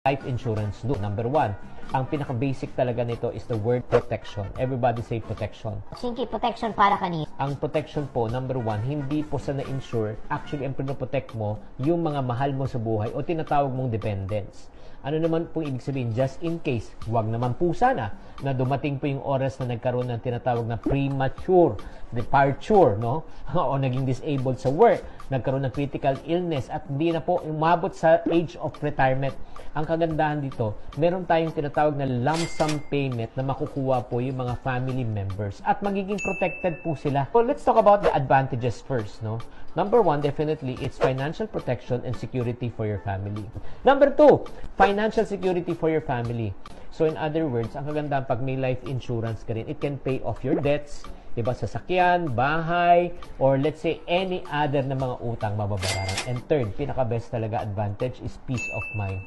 life insurance do? Number one, ang pinaka-basic talaga nito is the word protection. Everybody say protection. Shinky, protection para kanina. Ang protection po, number one, hindi po sa na-insure. Actually, ang pinoprotect mo, yung mga mahal mo sa buhay o tinatawag mong dependents. Ano naman pong ibig sabihin? Just in case, wag naman po sana na dumating po yung oras na nagkaroon ng tinatawag na premature departure, no? O naging disabled sa work, nagkaroon ng critical illness at hindi na po umabot sa age of retirement. Ang kagandahan dito, meron tayong tinatawag na lump sum payment na makukuha po yung mga family members at magiging protected po sila. So let's talk about the advantages first, no? Number one, definitely, it's financial protection and security for your family. Number two, financial security for your family. So in other words, ang kagandahan pag may life insurance ka rin, it can pay off your debts, diba, sasakyan, bahay, or let's say any other na mga utang mababayaran. And third, pinaka-best talaga advantage is peace of mind.